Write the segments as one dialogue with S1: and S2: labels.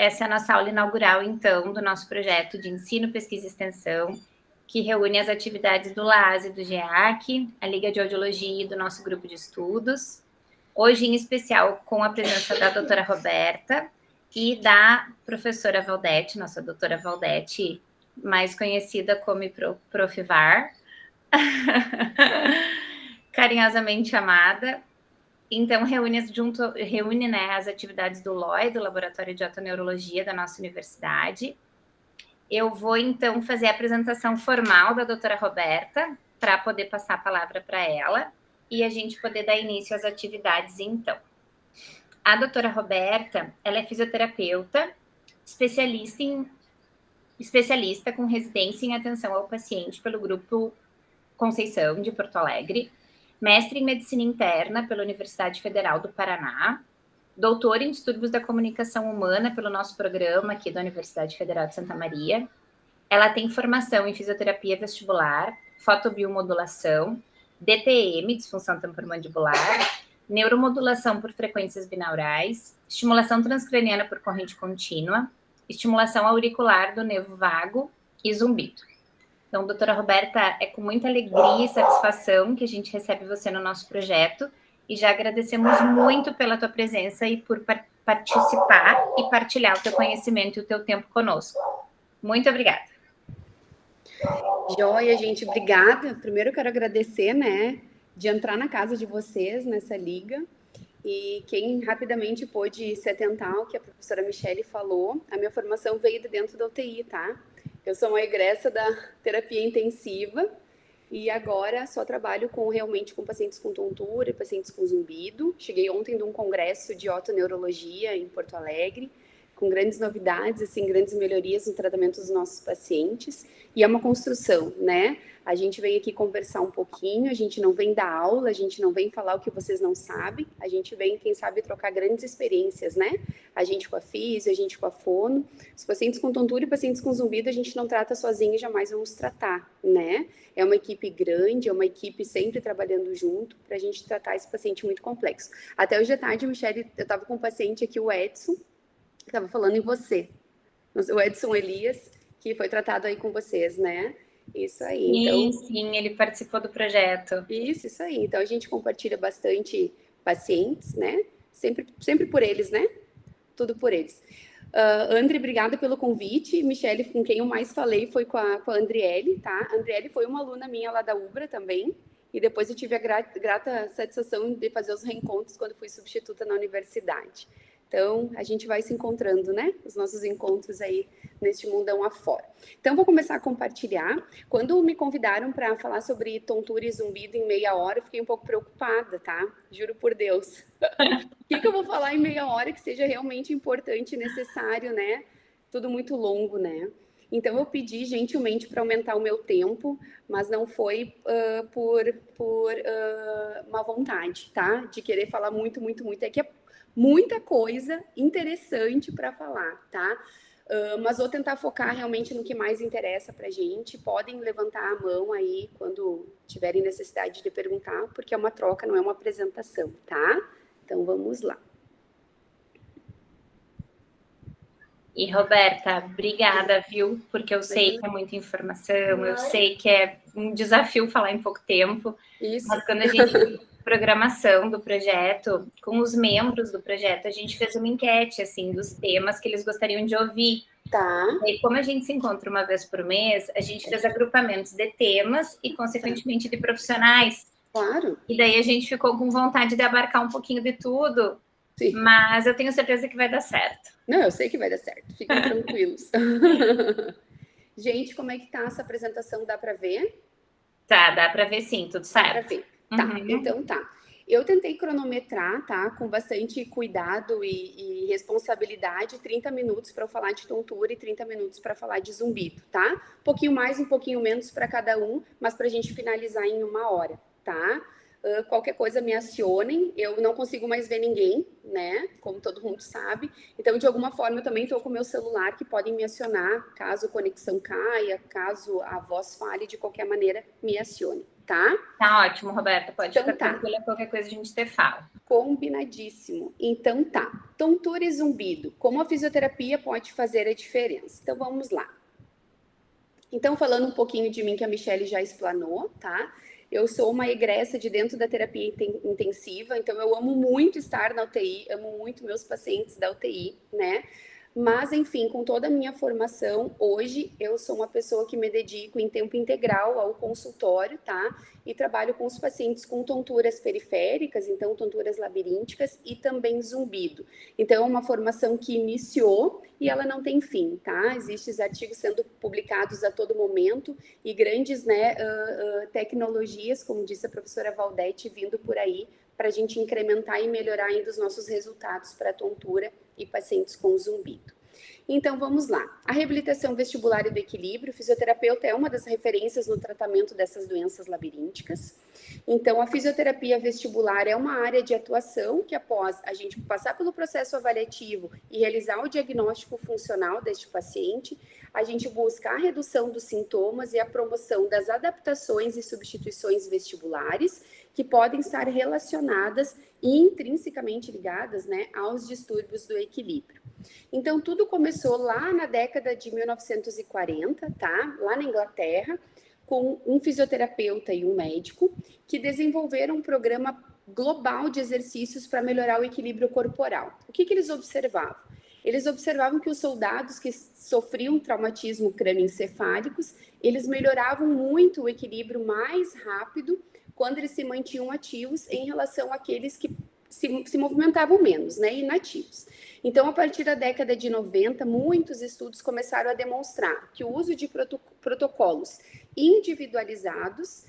S1: essa é a nossa aula inaugural, então, do nosso projeto de ensino, pesquisa e extensão, que reúne as atividades do LAS e do GEAC, a Liga de Audiologia e do nosso grupo de estudos. Hoje, em especial, com a presença da doutora Roberta e da professora Valdete, nossa doutora Valdete, mais conhecida como Prof. VAR, carinhosamente chamada. Então, reúne né, as atividades do LOI, do Laboratório de Otoneurologia da nossa universidade. Eu vou, então, fazer a apresentação formal da doutora Roberta, para poder passar a palavra para ela, e a gente poder dar início às atividades, então. A doutora Roberta, ela é fisioterapeuta, especialista com residência em atenção ao paciente pelo Grupo Conceição, de Porto Alegre, mestre em Medicina Interna pela Universidade Federal do Paraná, doutor em Distúrbios da Comunicação Humana pelo nosso programa aqui da Universidade Federal de Santa Maria. Ela tem formação em fisioterapia vestibular, fotobiomodulação, DTM, disfunção temporomandibular, neuromodulação por frequências binaurais, estimulação transcraniana por corrente contínua, estimulação auricular do nervo vago e zumbido. Então, doutora Roberta, é com muita alegria e satisfação que a gente recebe você no nosso projeto e já agradecemos muito pela tua presença e por participar e partilhar o teu conhecimento e o teu tempo conosco. Muito obrigada.
S2: Joia, gente, obrigada. Primeiro eu quero agradecer, né, de entrar na casa de vocês nessa liga. E quem rapidamente pôde se atentar ao que a professora Michele falou, a minha formação veio de dentro da UTI, tá? Eu sou uma egressa da terapia intensiva e agora só trabalho realmente com pacientes com tontura e pacientes com zumbido. Cheguei ontem de um congresso de otoneurologia em Porto Alegre, com grandes novidades, assim, grandes melhorias no tratamento dos nossos pacientes. E é uma construção, né? A gente vem aqui conversar um pouquinho, a gente não vem dar aula, a gente não vem falar o que vocês não sabem, a gente vem, quem sabe, trocar grandes experiências, né? A gente com a físio, a gente com a fono. Os pacientes com tontura e pacientes com zumbido a gente não trata sozinho e jamais vamos tratar, né? É uma equipe grande, é uma equipe sempre trabalhando junto para a gente tratar esse paciente muito complexo. Até hoje à tarde, Michele, eu estava com um paciente aqui, o Edson, que estava falando em você. O Edson Elias, que foi tratado aí com vocês, né? Isso aí. Então,
S1: sim, ele participou do projeto.
S2: Isso aí. Então, a gente compartilha bastante pacientes, né? Sempre por eles, né? Tudo por eles. André, obrigada pelo convite. Michele, com quem eu mais falei foi com a Andriele, tá? A Andriele foi uma aluna minha lá da UBRA também. E depois eu tive a grata satisfação de fazer os reencontros quando fui substituta na universidade. Então, a gente vai se encontrando, né? Os nossos encontros aí neste mundão afora. Então, vou começar a compartilhar. Quando me convidaram para falar sobre tontura e zumbido em meia hora, eu fiquei um pouco preocupada, tá? Juro por Deus. O que eu vou falar em meia hora que seja realmente importante e necessário, né? Tudo muito longo, né? Então, eu pedi gentilmente para aumentar o meu tempo, mas não foi por má vontade, tá? De querer falar muito. É que é muita coisa interessante para falar, tá? Mas vou tentar focar realmente no que mais interessa para a gente. Podem levantar a mão aí quando tiverem necessidade de perguntar, porque é uma troca, não é uma apresentação, tá? Então, vamos lá.
S1: E, Roberta, obrigada, viu? Porque eu sei que é muita informação, eu sei que é um desafio falar em pouco tempo.
S2: Isso.
S1: Mas quando a gente programação do projeto, com os membros do projeto, a gente fez uma enquete, assim, dos temas que eles gostariam de ouvir.
S2: Tá.
S1: E como a gente se encontra uma vez por mês, a gente fez agrupamentos de temas e, consequentemente, de profissionais.
S2: Claro.
S1: E daí a gente ficou com vontade de abarcar um pouquinho de tudo. Sim. Mas eu tenho certeza que vai dar certo.
S2: Não, eu sei que vai dar certo. Fiquem tranquilos. Gente, como é que tá essa apresentação? Dá para ver?
S1: Tá, dá para ver sim, tudo certo.
S2: Dá para ver. Tá, então tá. Eu tentei cronometrar, tá? Com bastante cuidado e responsabilidade, 30 minutos para eu falar de tontura e 30 minutos para falar de zumbido, tá? Um pouquinho mais, um pouquinho menos para cada um, mas para a gente finalizar em 1 hora, tá? Qualquer coisa me acionem, eu não consigo mais ver ninguém, né? Como todo mundo sabe. Então, de alguma forma, eu também estou com o meu celular, que podem me acionar, caso a conexão caia, caso a voz falhe, de qualquer maneira, me acione, tá?
S1: Tá ótimo, Roberta, pode
S2: Então,
S1: ficar
S2: tá.
S1: tranquila, qualquer coisa a gente te fala.
S2: Combinadíssimo. Então tá. Tontura e zumbido. Como a fisioterapia pode fazer a diferença? Então vamos lá. Então, falando um pouquinho de mim, que a Michelle já explanou, tá? Eu sou uma egressa de dentro da terapia intensiva, então eu amo muito estar na UTI, amo muito meus pacientes da UTI, né? Mas, enfim, com toda a minha formação, hoje eu sou uma pessoa que me dedico em tempo integral ao consultório, tá? E trabalho com os pacientes com tonturas periféricas, então tonturas labirínticas e também zumbido. Então, é uma formação que iniciou e ela não tem fim, tá? Existem artigos sendo publicados a todo momento e grandes, né, tecnologias, como disse a professora Valdete, vindo por aí para a gente incrementar e melhorar ainda os nossos resultados para tontura e pacientes com zumbido. Então, vamos lá. A reabilitação vestibular e do equilíbrio, o fisioterapeuta é uma das referências no tratamento dessas doenças labirínticas. Então, a fisioterapia vestibular é uma área de atuação que, após a gente passar pelo processo avaliativo e realizar o diagnóstico funcional deste paciente, a gente busca a redução dos sintomas e a promoção das adaptações e substituições vestibulares que podem estar relacionadas e intrinsecamente ligadas, né, aos distúrbios do equilíbrio. Então, tudo começou lá na década de 1940, tá? Lá na Inglaterra, com um fisioterapeuta e um médico que desenvolveram um programa global de exercícios para melhorar o equilíbrio corporal. O que eles observavam? Eles observavam que os soldados que sofriam traumatismo crânioencefálicos, eles melhoravam muito o equilíbrio mais rápido quando eles se mantinham ativos em relação àqueles que se movimentavam menos, né, inativos. Então, a partir da década de 90, muitos estudos começaram a demonstrar que o uso de protocolos individualizados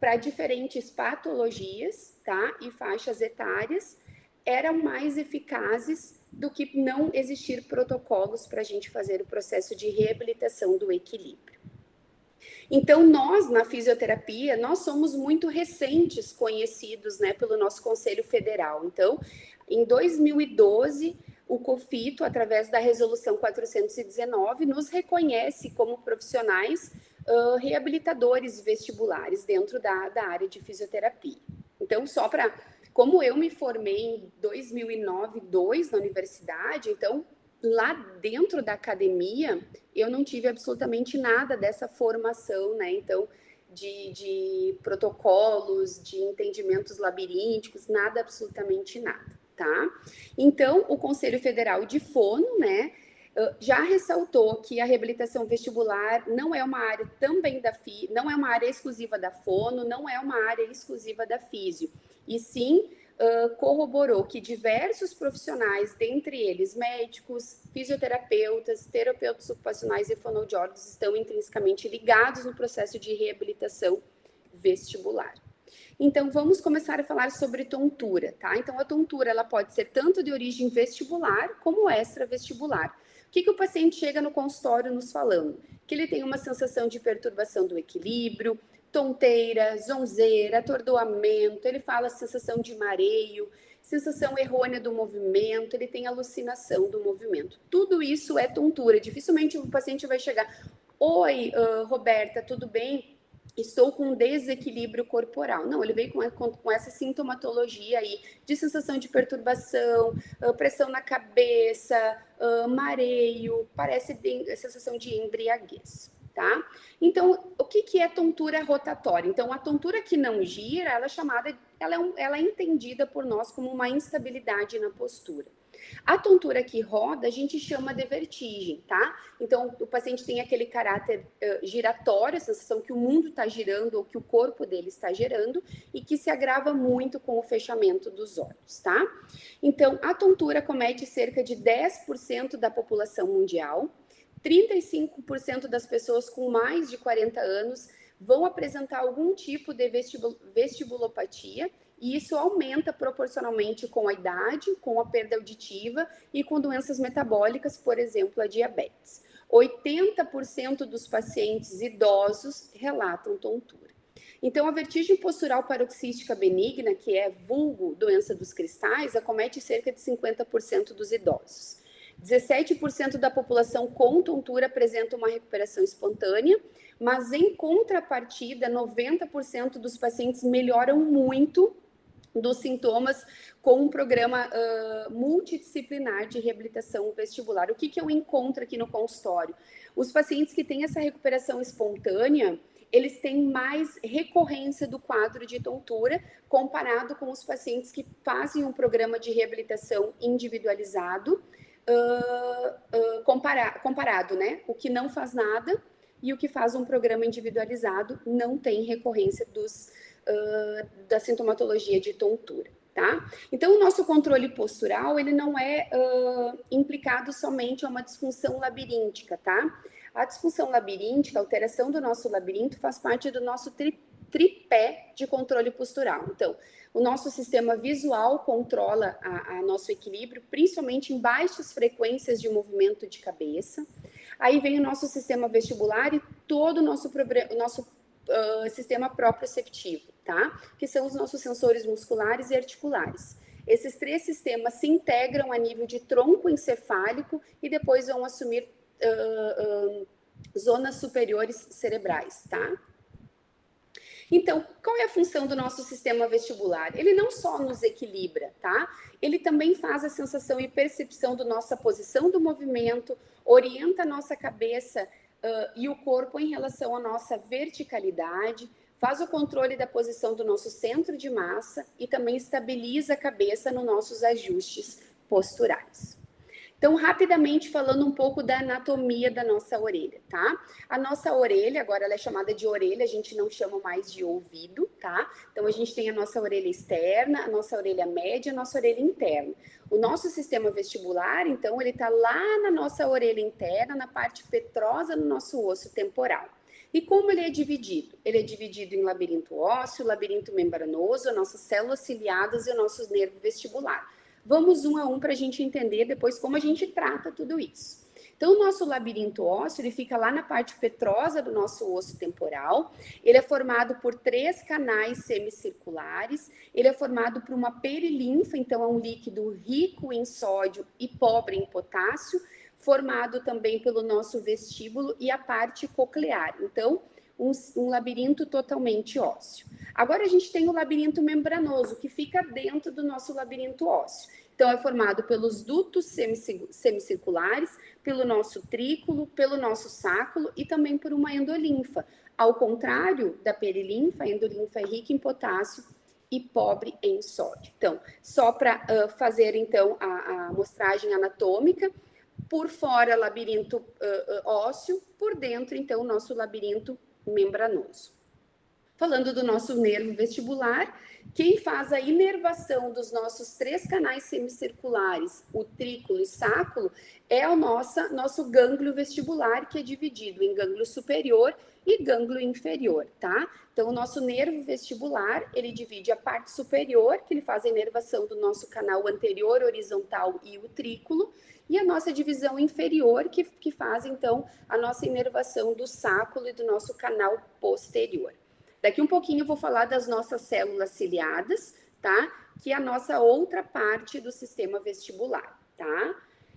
S2: para diferentes patologias, tá, e faixas etárias eram mais eficazes do que não existir protocolos para a gente fazer o processo de reabilitação do equilíbrio. Então, nós, na fisioterapia, nós somos muito recentes conhecidos, né, pelo nosso Conselho Federal. Então, em 2012, o COFITO, através da Resolução 419, nos reconhece como profissionais reabilitadores vestibulares dentro da área de fisioterapia. Então, só para... Como eu me formei em 2009, 2002 na universidade, então, lá dentro da academia, eu não tive absolutamente nada dessa formação, né? Então, de protocolos, de entendimentos labirínticos, nada, absolutamente nada, tá? Então, o Conselho Federal de Fono, né, já ressaltou que a reabilitação vestibular não é uma área também não é uma área exclusiva da fono, não é uma área exclusiva da físio, e sim corroborou que diversos profissionais, dentre eles médicos, fisioterapeutas, terapeutas ocupacionais e fonoaudiólogos, estão intrinsecamente ligados no processo de reabilitação vestibular. Então, vamos começar a falar sobre tontura, tá? Então, a tontura, ela pode ser tanto de origem vestibular como extravestibular. O que o paciente chega no consultório nos falando? Que ele tem uma sensação de perturbação do equilíbrio, tonteira, zonzeira, atordoamento, ele fala sensação de mareio, sensação errônea do movimento, ele tem alucinação do movimento. Tudo isso é tontura. Dificilmente o paciente vai chegar: oi, Roberta, tudo bem? Estou com um desequilíbrio corporal. Não, ele veio com essa sintomatologia aí de sensação de perturbação, pressão na cabeça, mareio, parece sensação de embriaguez, tá? Então, o que é tontura rotatória? Então, a tontura que não gira, ela é chamada, ela é entendida por nós como uma instabilidade na postura. A tontura que roda, a gente chama de vertigem, tá? Então, o paciente tem aquele caráter giratório, a sensação que o mundo está girando ou que o corpo dele está girando e que se agrava muito com o fechamento dos olhos, tá? Então, a tontura comete cerca de 10% da população mundial, 35% das pessoas com mais de 40 anos vão apresentar algum tipo de vestibulopatia, e isso aumenta proporcionalmente com a idade, com a perda auditiva e com doenças metabólicas, por exemplo, a diabetes. 80% dos pacientes idosos relatam tontura. Então, a vertigem postural paroxística benigna, que é vulgo doença dos cristais, acomete cerca de 50% dos idosos. 17% da população com tontura apresenta uma recuperação espontânea, mas em contrapartida, 90% dos pacientes melhoram muito dos sintomas com um programa multidisciplinar de reabilitação vestibular. O que eu encontro aqui no consultório? Os pacientes que têm essa recuperação espontânea, eles têm mais recorrência do quadro de tontura comparado com os pacientes que fazem um programa de reabilitação individualizado, comparado, né? O que não faz nada e o que faz um programa individualizado não tem recorrência da sintomatologia de tontura, tá? Então, o nosso controle postural, ele não é implicado somente a uma disfunção labiríntica, tá? A disfunção labiríntica, a alteração do nosso labirinto, faz parte do nosso tripé de controle postural. Então, o nosso sistema visual controla a nosso equilíbrio, principalmente em baixas frequências de movimento de cabeça. Aí vem o nosso sistema vestibular e todo o nosso sistema proprioceptivo, tá? Que são os nossos sensores musculares e articulares. Esses três sistemas se integram a nível de tronco encefálico e depois vão assumir zonas superiores cerebrais, tá? Então, qual é a função do nosso sistema vestibular? Ele não só nos equilibra, tá? Ele também faz a sensação e percepção da nossa posição do movimento, orienta a nossa cabeça e o corpo em relação à nossa verticalidade, faz o controle da posição do nosso centro de massa e também estabiliza a cabeça nos nossos ajustes posturais. Então, rapidamente falando um pouco da anatomia da nossa orelha, tá? A nossa orelha, agora ela é chamada de orelha, a gente não chama mais de ouvido, tá? Então, a gente tem a nossa orelha externa, a nossa orelha média, a nossa orelha interna. O nosso sistema vestibular, então, ele tá lá na nossa orelha interna, na parte petrosa do nosso osso temporal. E como ele é dividido? Ele é dividido em labirinto ósseo, labirinto membranoso, as nossas células ciliadas e o nosso nervo vestibular. Vamos um a um para a gente entender depois como a gente trata tudo isso. Então, o nosso labirinto ósseo, ele fica lá na parte petrosa do nosso osso temporal. Ele é formado por 3 canais semicirculares. Ele é formado por uma perilinfa, então é um líquido rico em sódio e pobre em potássio, formado também pelo nosso vestíbulo e a parte coclear. Então, um labirinto totalmente ósseo. Agora a gente tem o labirinto membranoso, que fica dentro do nosso labirinto ósseo. Então, é formado pelos dutos semicirculares, pelo nosso trículo, pelo nosso sáculo e também por uma endolinfa. Ao contrário da perilinfa, a endolinfa é rica em potássio e pobre em sódio. Então, só para fazer então a amostragem anatômica, por fora labirinto ósseo, por dentro então o nosso labirinto membranoso. Falando do nosso nervo vestibular, quem faz a inervação dos nossos 3 canais semicirculares, o trículo e sáculo, é o nosso gânglio vestibular, que é dividido em gânglio superior e gânglio inferior, tá? Então, o nosso nervo vestibular, ele divide a parte superior, que ele faz a inervação do nosso canal anterior, horizontal e o trículo, e a nossa divisão inferior, que faz, então, a nossa inervação do sáculo e do nosso canal posterior. Daqui um pouquinho eu vou falar das nossas células ciliadas, tá? Que é a nossa outra parte do sistema vestibular, tá?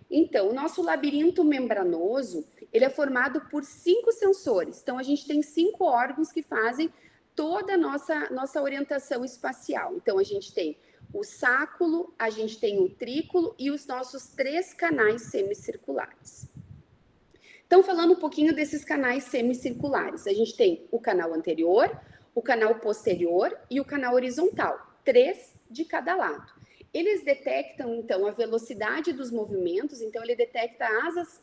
S2: Então, o nosso labirinto membranoso, ele é formado por 5 sensores. Então, a gente tem 5 órgãos que fazem toda a nossa orientação espacial. Então, a gente tem o sáculo, a gente tem o trículo e os nossos 3 canais semicirculares. Então, falando um pouquinho desses canais semicirculares, a gente tem o canal anterior, o canal posterior e o canal horizontal, 3 de cada lado. Eles detectam, então, a velocidade dos movimentos, então ele detecta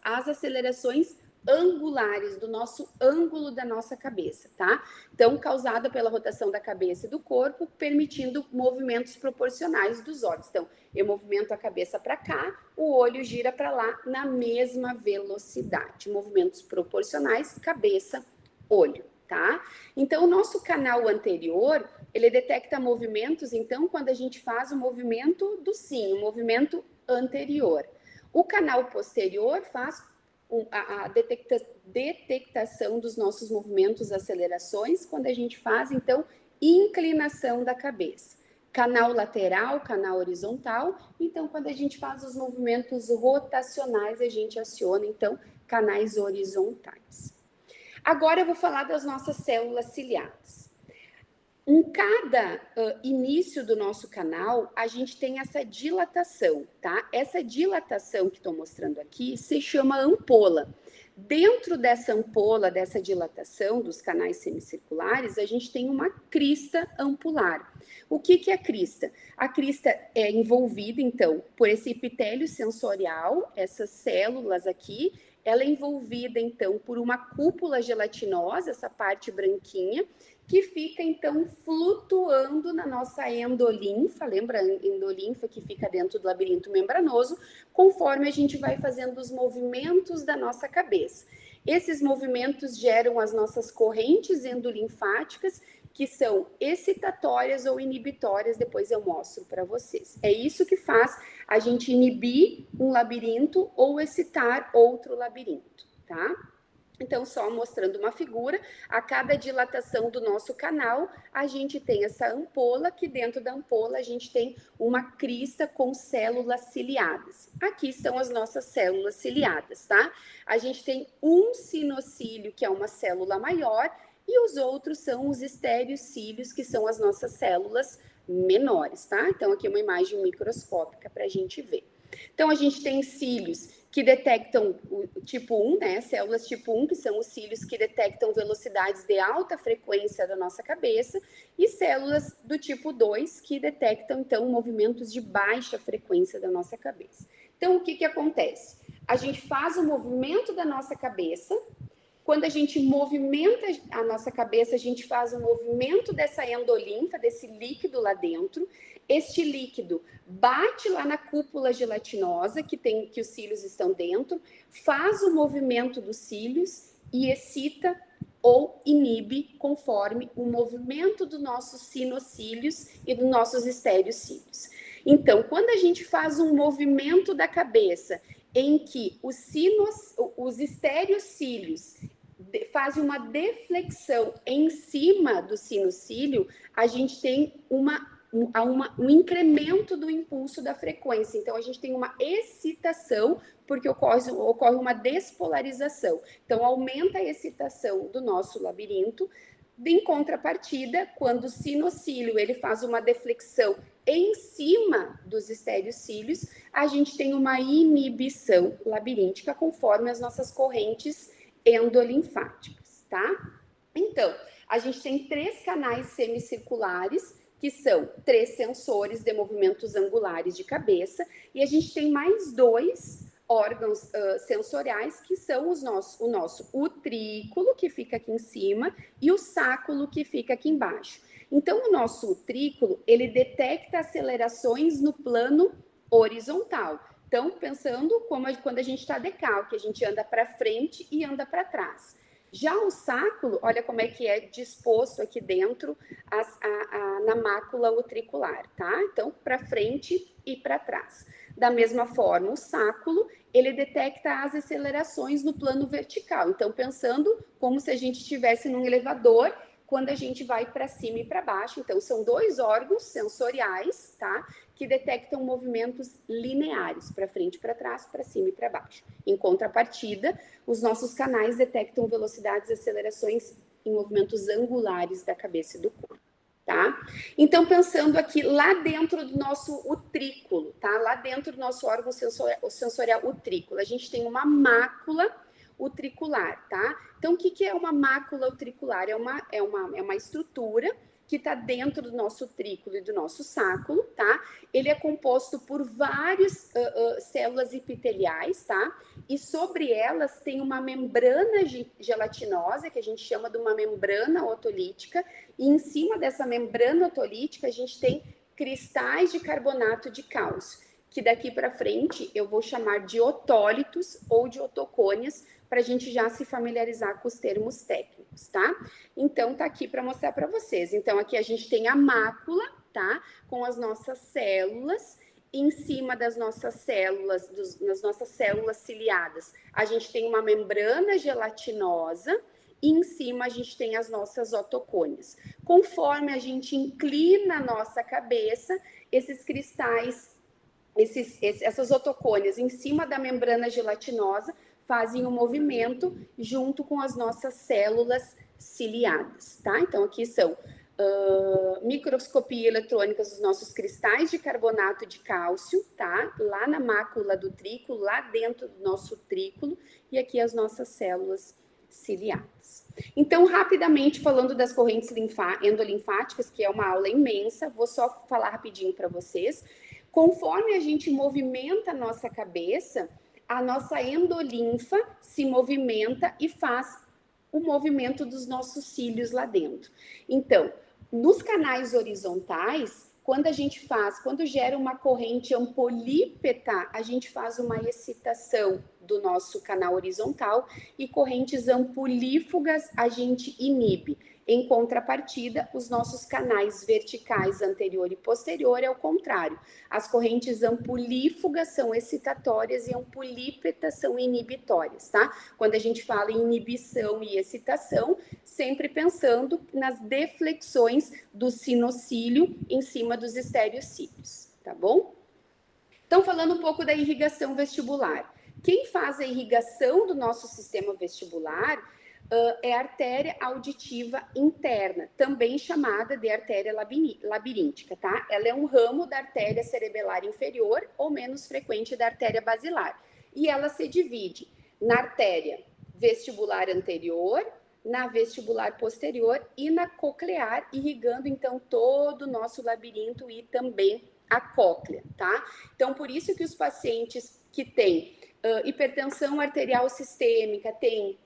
S2: as acelerações angulares do nosso ângulo da nossa cabeça, tá? Então, causada pela rotação da cabeça e do corpo, permitindo movimentos proporcionais dos olhos. Então, eu movimento a cabeça para cá, o olho gira para lá na mesma velocidade. Movimentos proporcionais, cabeça, olho, tá? Então, o nosso canal anterior, ele detecta movimentos, então, quando a gente faz o movimento do sim, o movimento anterior. O canal posterior faz a detectação dos nossos movimentos, acelerações, quando a gente faz, então, inclinação da cabeça. canal lateral, canal horizontal. Então, quando a gente faz os movimentos rotacionais, a gente aciona, então, canais horizontais. Agora eu vou falar das nossas células ciliadas. Em cada início do nosso canal, a gente tem essa dilatação, tá? Essa dilatação que estou mostrando aqui se chama ampola. Dentro dessa ampola, dessa dilatação dos canais semicirculares, a gente tem uma crista ampular. O que é a crista? A crista é envolvida, então, por esse epitélio sensorial, essas células aqui, ela é envolvida, então, por uma cúpula gelatinosa, essa parte branquinha, que fica, então, flutuando na nossa endolinfa, lembra a endolinfa que fica dentro do labirinto membranoso, conforme a gente vai fazendo os movimentos da nossa cabeça. Esses movimentos geram as nossas correntes endolinfáticas, que são excitatórias ou inibitórias, depois eu mostro para vocês. É isso que faz a gente inibir um labirinto ou excitar outro labirinto, tá? Então, só mostrando uma figura, a cada dilatação do nosso canal, a gente tem essa ampola, que dentro da ampola a gente tem uma crista com células ciliadas. Aqui estão as nossas células ciliadas, tá? A gente tem um sinocílio, que é uma célula maior, e os outros são os estereocílios, que são as nossas células menores, tá? Então, aqui uma imagem microscópica para a gente ver. Então, a gente tem cílios que detectam o tipo 1, né? Células tipo 1, que são os cílios que detectam velocidades de alta frequência da nossa cabeça, e células do tipo 2, que detectam, então, movimentos de baixa frequência da nossa cabeça. Então, o que acontece? A gente faz o movimento da nossa cabeça. Quando a gente movimenta a nossa cabeça, a gente faz o movimento dessa endolinfa, desse líquido lá dentro. Este líquido bate lá na cúpula gelatinosa, que os cílios estão dentro, faz o movimento dos cílios e excita ou inibe conforme o movimento dos nossos sinocílios e dos nossos estereocílios. Então, quando a gente faz um movimento da cabeça em que os estereocílios fazem uma deflexão em cima do sinocílio, a gente tem um incremento do impulso da frequência. Então, a gente tem uma excitação, porque ocorre uma despolarização. Então, aumenta a excitação do nosso labirinto. Em contrapartida, quando o sinocílio ele faz uma deflexão em cima dos estereocílios, a gente tem uma inibição labiríntica conforme as nossas correntes endolinfáticas, tá? Então, a gente tem 3 canais semicirculares, que são 3 sensores de movimentos angulares de cabeça, e a gente tem mais 2 órgãos sensoriais, que são o nosso utrículo, que fica aqui em cima, e o sáculo, que fica aqui embaixo. Então, o nosso utrículo, ele detecta acelerações no plano horizontal. Então, pensando quando a gente está decalque, a gente anda para frente e anda para trás. Já o sáculo, olha como é que é disposto aqui dentro na mácula utricular, tá? Então, para frente e para trás. Da mesma forma, o sáculo, ele detecta as acelerações no plano vertical. Então, pensando como se a gente estivesse num elevador, quando a gente vai para cima e para baixo. Então, são 2 órgãos sensoriais, tá? Que detectam movimentos lineares, para frente e para trás, para cima e para baixo. Em contrapartida, os nossos canais detectam velocidades e acelerações em movimentos angulares da cabeça e do corpo, tá? Então, pensando aqui lá dentro do nosso utrículo, tá? Lá dentro do nosso órgão sensorial utrículo, a gente tem uma mácula utricular, tá? Então, o que é uma mácula utricular? É uma estrutura que está dentro do nosso utrículo e do nosso sáculo, tá? Ele é composto por várias células epiteliais, tá? E sobre elas tem uma membrana gelatinosa, que a gente chama de uma membrana otolítica, e em cima dessa membrana otolítica a gente tem cristais de carbonato de cálcio, que daqui para frente eu vou chamar de otólitos ou de otocônias, para a gente já se familiarizar com os termos técnicos, tá? Então, tá aqui para mostrar para vocês. Então, aqui a gente tem a mácula, tá? Com as nossas células. Em cima das nossas células, nas nossas células ciliadas, a gente tem uma membrana gelatinosa. e em cima a gente tem as nossas otocônias. Conforme a gente inclina a nossa cabeça, esses cristais, essas otocônias em cima da membrana gelatinosa fazem um movimento junto com as nossas células ciliadas, tá? Então, aqui são microscopia eletrônica dos nossos cristais de carbonato de cálcio, tá? Lá na mácula do trículo, lá dentro do nosso trículo, e aqui as nossas células ciliadas. Então, rapidamente, falando das correntes endolinfáticas, que é uma aula imensa, vou só falar rapidinho para vocês. Conforme a gente movimenta a nossa cabeça, a nossa endolinfa se movimenta e faz o movimento dos nossos cílios lá dentro. Então, nos canais horizontais, quando gera uma corrente ampolípeta, a gente faz uma excitação do nosso canal horizontal e correntes ampulífugas a gente inibe. Em contrapartida, os nossos canais verticais anterior e posterior é o contrário. As correntes ampulífugas são excitatórias e ampulípetas são inibitórias, tá? Quando a gente fala em inibição e excitação, sempre pensando nas deflexões do sinocílio em cima dos estereocílios, tá bom? Então, falando um pouco da irrigação vestibular. Quem faz a irrigação do nosso sistema vestibular é a artéria auditiva interna, também chamada de artéria labiríntica, tá? Ela é um ramo da artéria cerebelar inferior ou menos frequente da artéria basilar. E ela se divide na artéria vestibular anterior, na vestibular posterior e na coclear, irrigando então todo o nosso labirinto e também a cóclea, tá? Então, por isso que os pacientes que têm hipertensão arterial sistêmica, tem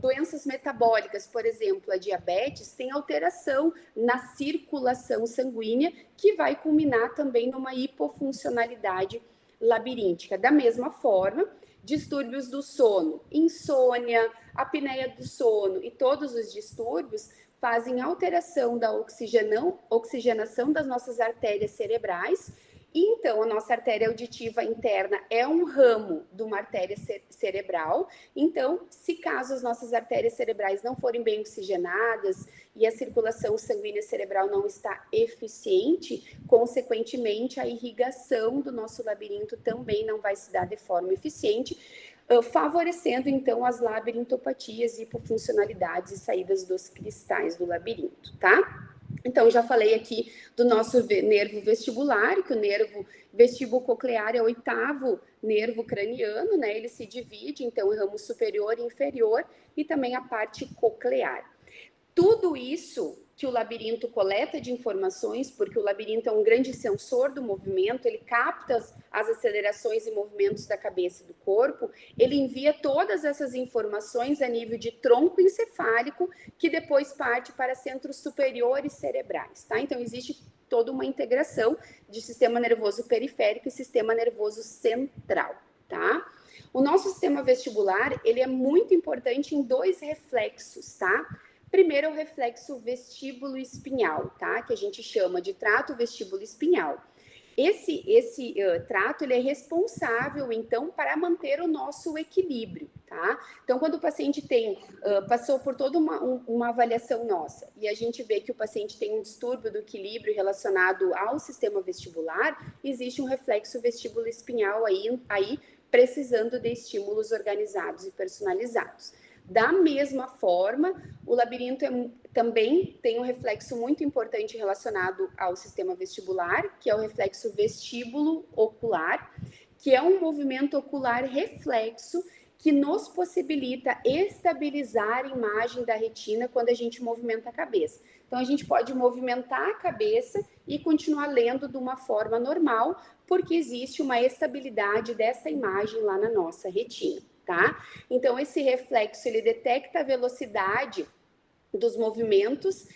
S2: doenças metabólicas, por exemplo, a diabetes, tem alteração na circulação sanguínea, que vai culminar também numa hipofuncionalidade labiríntica. Da mesma forma, distúrbios do sono, insônia, apneia do sono e todos os distúrbios fazem alteração da oxigenação das nossas artérias cerebrais. E então, a nossa artéria auditiva interna é um ramo de uma artéria cerebral. Então, se caso as nossas artérias cerebrais não forem bem oxigenadas e a circulação sanguínea cerebral não está eficiente, consequentemente, a irrigação do nosso labirinto também não vai se dar de forma eficiente, favorecendo, então, as labirintopatias, hipofuncionalidades e saídas dos cristais do labirinto, tá? Então, já falei aqui do nosso nervo vestibular, que o nervo vestíbulo-coclear é o 8º nervo craniano, né? Ele se divide, então, em ramo superior e inferior e também a parte coclear. Tudo isso que o labirinto coleta de informações, porque o labirinto é um grande sensor do movimento, ele capta as acelerações e movimentos da cabeça e do corpo, ele envia todas essas informações a nível de tronco encefálico, que depois parte para centros superiores cerebrais, tá? Então, existe toda uma integração de sistema nervoso periférico e sistema nervoso central, tá? O nosso sistema vestibular, ele é muito importante em 2 reflexos, tá? Primeiro é o reflexo vestíbulo espinhal, tá? Que a gente chama de trato vestíbulo espinhal. Esse trato, ele é responsável, então, para manter o nosso equilíbrio, tá? Então, quando o paciente passou por toda uma avaliação nossa e a gente vê que o paciente tem um distúrbio do equilíbrio relacionado ao sistema vestibular, existe um reflexo vestíbulo espinhal aí precisando de estímulos organizados e personalizados. Da mesma forma, o labirinto também tem um reflexo muito importante relacionado ao sistema vestibular, que é o reflexo vestíbulo ocular, que é um movimento ocular reflexo que nos possibilita estabilizar a imagem da retina quando a gente movimenta a cabeça. Então, a gente pode movimentar a cabeça e continuar lendo de uma forma normal, porque existe uma estabilidade dessa imagem lá na nossa retina. Tá? Então, esse reflexo, ele detecta a velocidade dos movimentos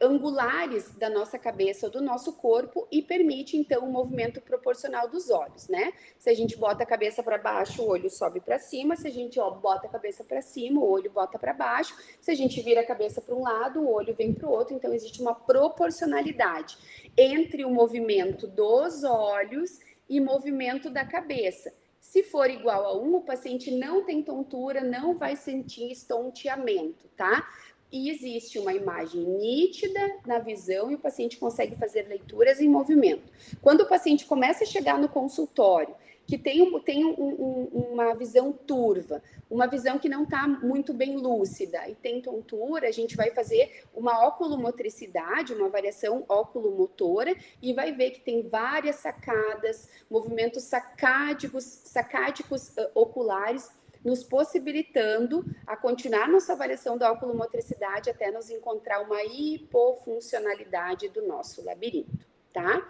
S2: angulares da nossa cabeça ou do nosso corpo e permite, então, o movimento proporcional dos olhos, né? Se a gente bota a cabeça para baixo, o olho sobe para cima. Se a gente bota a cabeça para cima, o olho bota para baixo. Se a gente vira a cabeça para um lado, o olho vem para o outro. Então, existe uma proporcionalidade entre o movimento dos olhos e movimento da cabeça. Se Se for igual a 1, o paciente não tem tontura, não vai sentir estonteamento, tá? E existe uma imagem nítida na visão e o paciente consegue fazer leituras em movimento. Quando o paciente começa a chegar no consultório, que tem uma visão turva, uma visão que não está muito bem lúcida e tem tontura, a gente vai fazer uma oculomotricidade, uma variação oculomotora e vai ver que tem várias sacadas, movimentos sacádicos oculares, nos possibilitando a continuar nossa avaliação da oculomotricidade até nos encontrar uma hipofuncionalidade do nosso labirinto, tá?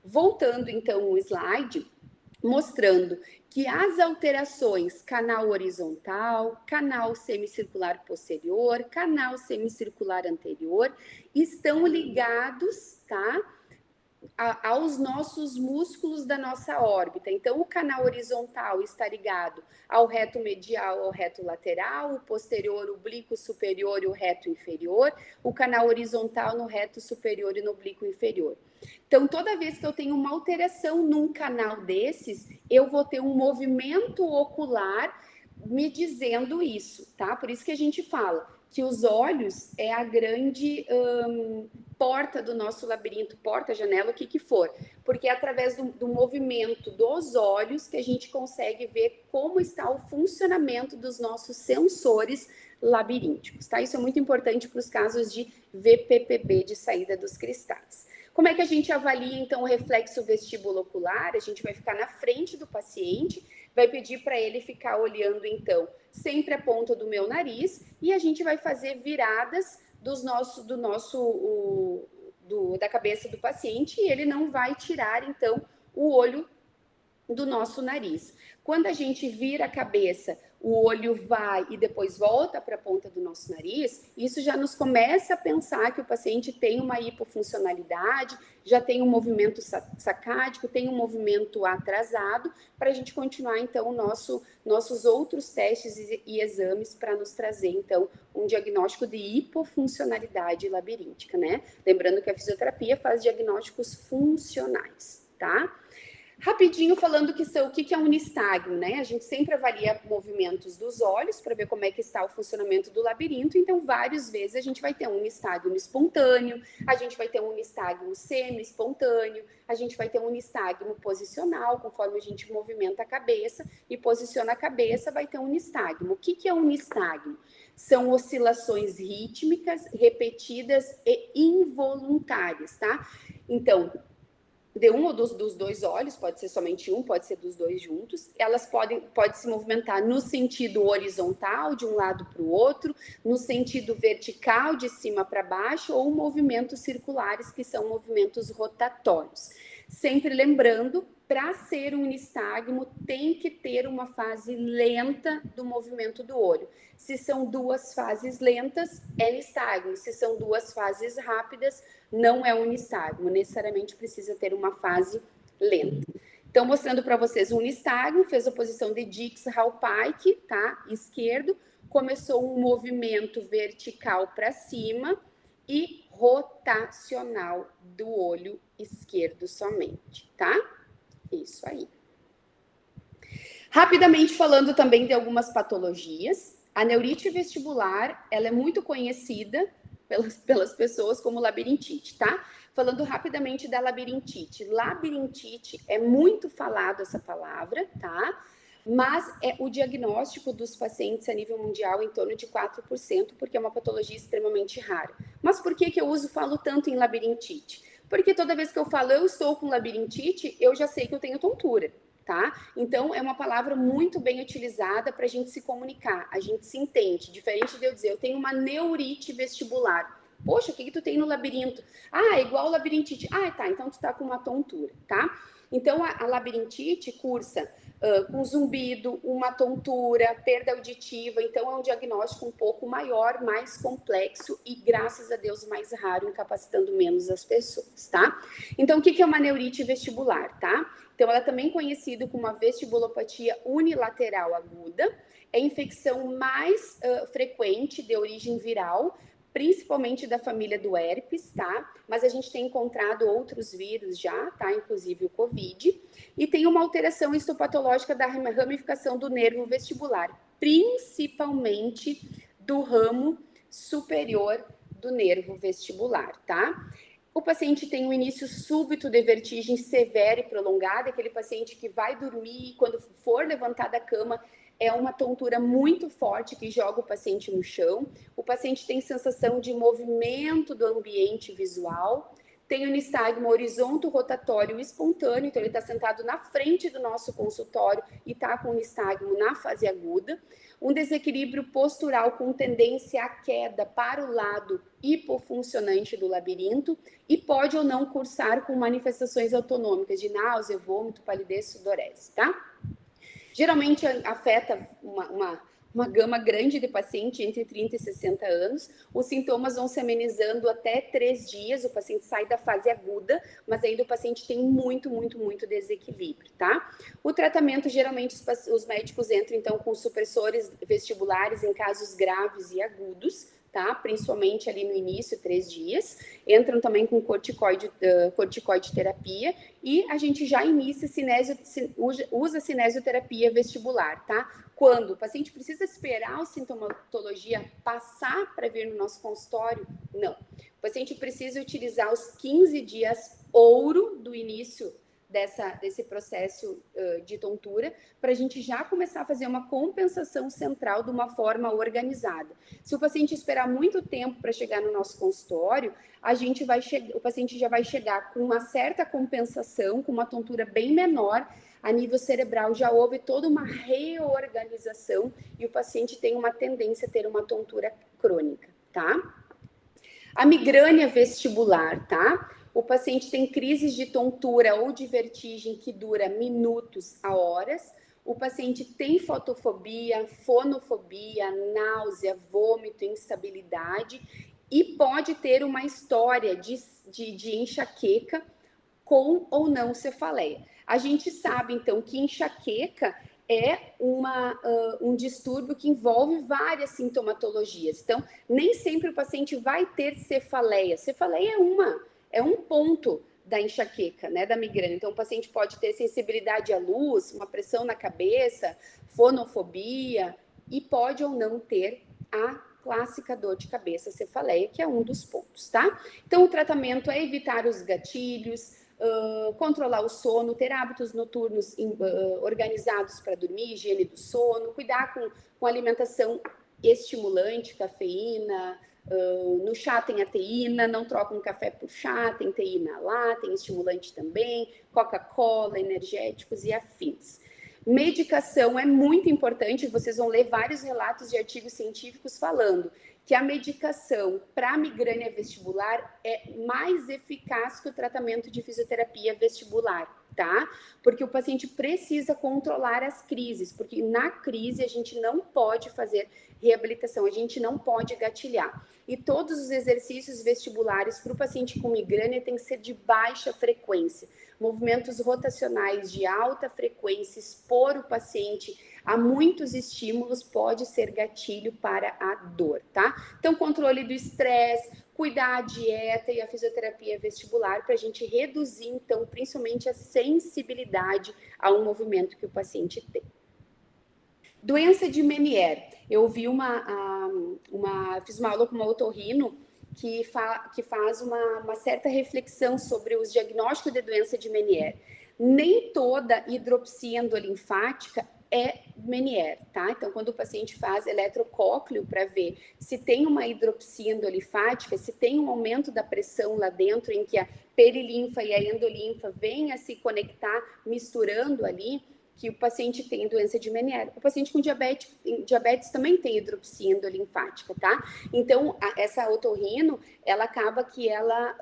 S2: Voltando então o slide, mostrando que as alterações canal horizontal, canal semicircular posterior, canal semicircular anterior, estão ligados, tá? Aos nossos músculos da nossa órbita. Então, o canal horizontal está ligado ao reto medial, ao reto lateral, o posterior, o oblíquo superior e o reto inferior, o canal horizontal no reto superior e no oblíquo inferior. Então, toda vez que eu tenho uma alteração num canal desses, eu vou ter um movimento ocular me dizendo isso, tá? Por isso que a gente fala que os olhos é a grande porta do nosso labirinto, porta, janela, o que for. Porque é através do movimento dos olhos que a gente consegue ver como está o funcionamento dos nossos sensores labirínticos, tá? Isso é muito importante para os casos de VPPB, de saída dos cristais. Como é que a gente avalia, então, o reflexo vestibulo-ocular? A gente vai ficar na frente do paciente, vai pedir para ele ficar olhando, então, sempre a ponta do meu nariz, e a gente vai fazer viradas da cabeça do paciente, e ele não vai tirar, então, o olho do nosso nariz. Quando a gente vira a cabeça, o olho vai e depois volta para a ponta do nosso nariz, isso já nos começa a pensar que o paciente tem uma hipofuncionalidade, já tem um movimento sacádico, tem um movimento atrasado, para a gente continuar, então, nossos outros testes e exames para nos trazer, então, um diagnóstico de hipofuncionalidade labiríntica, né? Lembrando que a fisioterapia faz diagnósticos funcionais, tá? Rapidinho falando o que é um nistagmo, né? A gente sempre avalia movimentos dos olhos para ver como é que está o funcionamento do labirinto, então várias vezes a gente vai ter um nistagmo espontâneo, a gente vai ter um nistagmo semi-espontâneo, a gente vai ter um nistagmo posicional, conforme a gente movimenta a cabeça e posiciona a cabeça, vai ter um nistagmo. O que é um nistagmo? São oscilações rítmicas, repetidas e involuntárias, tá? Então, de um ou dos dois olhos, pode ser somente um, pode ser dos dois juntos, elas podem se movimentar no sentido horizontal, de um lado para o outro, no sentido vertical, de cima para baixo, ou movimentos circulares, que são movimentos rotatórios. Sempre lembrando, para ser um nistagmo, tem que ter uma fase lenta do movimento do olho. Se são duas fases lentas, é nistagmo. Se são duas fases rápidas, não é um nistagmo. Necessariamente precisa ter uma fase lenta. Então, mostrando para vocês um nistagmo, fez a posição de Dix-Hallpike, tá? Esquerdo, começou um movimento vertical para cima e rotacional do olho esquerdo somente, tá? Isso aí. Rapidamente falando também de algumas patologias, a neurite vestibular, ela é muito conhecida pelas pessoas como labirintite, tá? Falando rapidamente da labirintite. Labirintite é muito falado essa palavra, tá? Mas o diagnóstico dos pacientes a nível mundial em torno de 4%, porque é uma patologia extremamente rara. Mas por que eu falo tanto em labirintite? Porque toda vez que eu falo eu estou com labirintite, eu já sei que eu tenho tontura, tá? Então, é uma palavra muito bem utilizada para a gente se comunicar, a gente se entende. Diferente de eu dizer, eu tenho uma neurite vestibular. Poxa, o que tu tem no labirinto? Ah, é igual labirintite. Ah, tá, então tu tá com uma tontura, tá? Então, a labirintite cursa com zumbido, uma tontura, perda auditiva. Então, é um diagnóstico um pouco maior, mais complexo e, graças a Deus, mais raro, incapacitando menos as pessoas, tá? Então, o que é uma neurite vestibular, tá? Então, ela é também conhecida como uma vestibulopatia unilateral aguda. É a infecção mais frequente de origem viral, principalmente da família do herpes, tá? Mas a gente tem encontrado outros vírus já, tá? Inclusive o Covid. E tem uma alteração histopatológica da ramificação do nervo vestibular, principalmente do ramo superior do nervo vestibular, tá? O paciente tem um início súbito de vertigem severa e prolongada, aquele paciente que vai dormir e quando for levantar da cama é uma tontura muito forte que joga o paciente no chão. O paciente tem sensação de movimento do ambiente visual, tem um nistagmo horizonto rotatório espontâneo, então ele está sentado na frente do nosso consultório e está com o nistagmo na fase aguda. Um desequilíbrio postural com tendência à queda para o lado hipofuncionante do labirinto e pode ou não cursar com manifestações autonômicas de náusea, vômito, palidez, sudorese, tá? Geralmente afeta uma gama grande de paciente entre 30 e 60 anos. Os sintomas vão se amenizando até 3 dias, o paciente sai da fase aguda, mas ainda o paciente tem muito desequilíbrio, tá? O tratamento, geralmente, os médicos entram, então, com supressores vestibulares em casos graves e agudos, tá? Principalmente ali no início, 3 dias. Entram também com corticoide terapia e a gente já inicia usa cinesioterapia vestibular, tá? Quando o paciente precisa esperar a sintomatologia passar para vir no nosso consultório, não. O paciente precisa utilizar os 15 dias ouro do início desse processo de tontura, para a gente já começar a fazer uma compensação central de uma forma organizada. Se o paciente esperar muito tempo para chegar no nosso consultório, o paciente já vai chegar com uma certa compensação, com uma tontura bem menor, a nível cerebral já houve toda uma reorganização e o paciente tem uma tendência a ter uma tontura crônica, tá? A migrânia vestibular, tá? O paciente tem crises de tontura ou de vertigem que dura minutos a horas. O paciente tem fotofobia, fonofobia, náusea, vômito, instabilidade e pode ter uma história de enxaqueca com ou não cefaleia. A gente sabe, então, que enxaqueca é um distúrbio que envolve várias sintomatologias. Então, nem sempre o paciente vai ter cefaleia. Cefaleia é um ponto da enxaqueca, né, da migrânia. Então, o paciente pode ter sensibilidade à luz, uma pressão na cabeça, fonofobia e pode ou não ter a clássica dor de cabeça, cefaleia, que é um dos pontos, tá? Então, o tratamento é evitar os gatilhos, controlar o sono, ter hábitos noturnos organizados para dormir, higiene do sono, cuidar com alimentação estimulante, cafeína, no chá tem a teína, não troca um café por chá, tem teína lá, tem estimulante também, Coca-Cola, energéticos e afins. Medicação é muito importante, vocês vão ler vários relatos de artigos científicos falando que a medicação para migrânia vestibular é mais eficaz que o tratamento de fisioterapia vestibular, tá? Porque o paciente precisa controlar as crises, porque na crise a gente não pode fazer reabilitação, a gente não pode gatilhar. E todos os exercícios vestibulares para o paciente com migrânia tem que ser de baixa frequência. Movimentos rotacionais de alta frequência, expor o paciente a muitos estímulos pode ser gatilho para a dor, tá? Então, controle do estresse, cuidar a dieta e a fisioterapia vestibular para a gente reduzir, então, principalmente a sensibilidade ao movimento que o paciente tem. Doença de Meniere. Eu vi fiz uma aula com uma otorrino que faz uma certa reflexão sobre os diagnósticos de doença de Meniere. Nem toda hidropsia endolinfática é Meniere, tá? Então, quando o paciente faz eletrocócleo para ver se tem uma hidropsia endolinfática, se tem um aumento da pressão lá dentro, em que a perilinfa e a endolinfa vêm a se conectar, misturando ali, que o paciente tem doença de Meniere. O paciente com diabetes também tem hidropsia endolinfática, tá? Então, essa otorrino, ela acaba que ela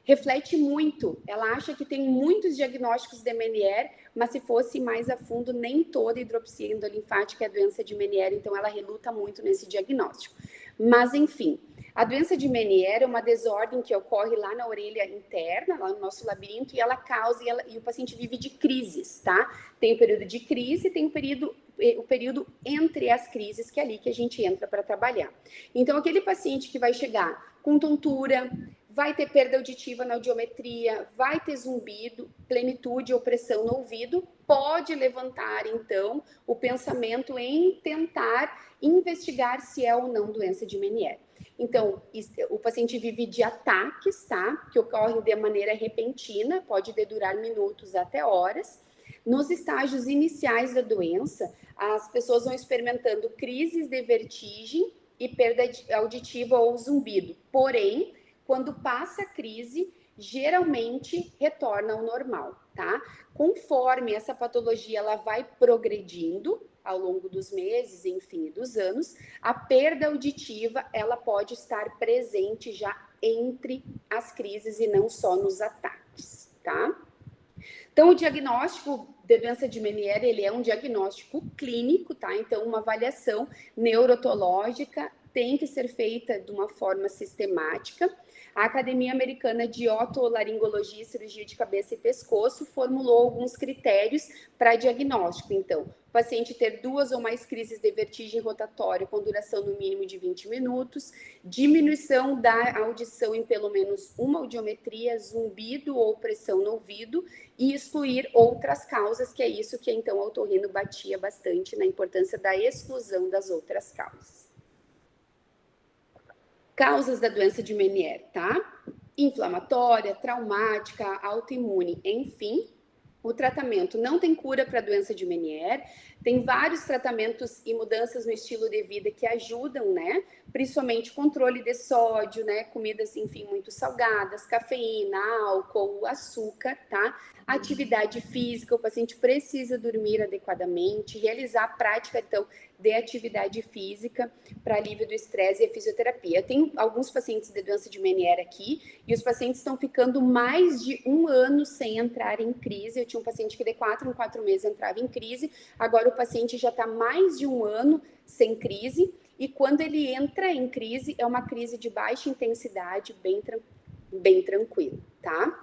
S2: reflete muito. Ela acha que tem muitos diagnósticos de Meniere, mas se fosse mais a fundo, nem toda hidropsia endolinfática é doença de Meniere, então ela reluta muito nesse diagnóstico. Mas, enfim, a doença de Meniere é uma desordem que ocorre lá na orelha interna, lá no nosso labirinto, e ela causa, e o paciente vive de crises, tá? Tem o período de crise, tem o período o período entre as crises, que é ali que a gente entra para trabalhar. Então, aquele paciente que vai chegar com tontura, vai ter perda auditiva na audiometria, vai ter zumbido, plenitude ou pressão no ouvido, pode levantar, então, o pensamento em tentar investigar se é ou não doença de Meniere. Então, o paciente vive de ataques, tá? Que ocorrem de maneira repentina, pode durar minutos até horas. Nos estágios iniciais da doença, as pessoas vão experimentando crises de vertigem e perda auditiva ou zumbido. Porém, quando passa a crise, geralmente retorna ao normal, tá? Conforme essa patologia ela vai progredindo ao longo dos meses, enfim, dos anos, a perda auditiva ela pode estar presente já entre as crises e não só nos ataques, tá? Então, o diagnóstico de doença de Meniere, ele é um diagnóstico clínico, tá? Então, uma avaliação neurotológica tem que ser feita de uma forma sistemática. A Academia Americana de Otolaringologia e Cirurgia de Cabeça e Pescoço formulou alguns critérios para diagnóstico. Então, o paciente ter 2 ou mais crises de vertigem rotatória com duração no mínimo de 20 minutos, diminuição da audição em pelo menos uma audiometria, zumbido ou pressão no ouvido e excluir outras causas, que é isso que então o otorrino batia bastante na importância da exclusão das outras causas. Causas da doença de Meniere, tá? Inflamatória, traumática, autoimune, enfim. O tratamento não tem cura para a doença de Meniere. Tem vários tratamentos e mudanças no estilo de vida que ajudam, né? Principalmente controle de sódio, né? Comidas, enfim, muito salgadas, cafeína, álcool, açúcar, tá? Atividade física, o paciente precisa dormir adequadamente, realizar a prática, então, de atividade física para alívio do estresse e a fisioterapia. Eu tenho alguns pacientes de doença de Meniere aqui e os pacientes estão ficando mais de 1 ano sem entrar em crise. Eu tinha um paciente que de 4 em 4 meses entrava em crise, agora o paciente já está mais de 1 ano sem crise e quando ele entra em crise, é uma crise de baixa intensidade, bem tranquilo, tá?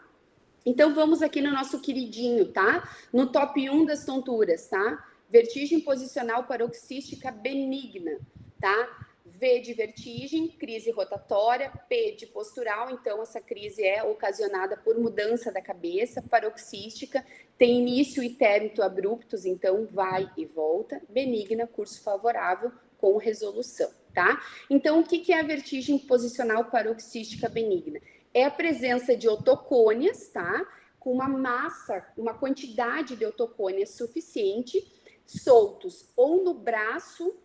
S2: Então, vamos aqui no nosso queridinho, tá? No top 1 das tonturas, tá? Vertigem posicional paroxística benigna, tá? V de vertigem, crise rotatória, P de postural, então essa crise é ocasionada por mudança da cabeça, paroxística, tem início e término abruptos, então vai e volta, benigna, curso favorável com resolução, tá? Então, o que é a vertigem posicional paroxística benigna? É a presença de otocônias, tá? Com uma massa, uma quantidade de otocônias suficiente, soltos ou no braço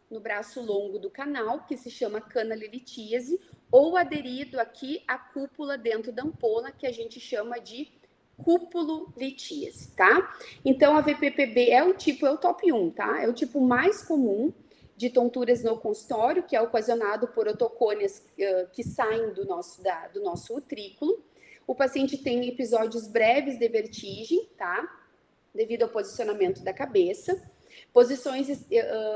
S2: longo do canal, que se chama canalilitíase, ou aderido aqui à cúpula dentro da ampola, que a gente chama de cúpulo-litíase, tá? Então, a VPPB é o top 1, tá? É o tipo mais comum de tonturas no consultório, que é ocasionado por otocônias que saem do nosso utrículo. O paciente tem episódios breves de vertigem, tá? Devido ao posicionamento da cabeça. Posições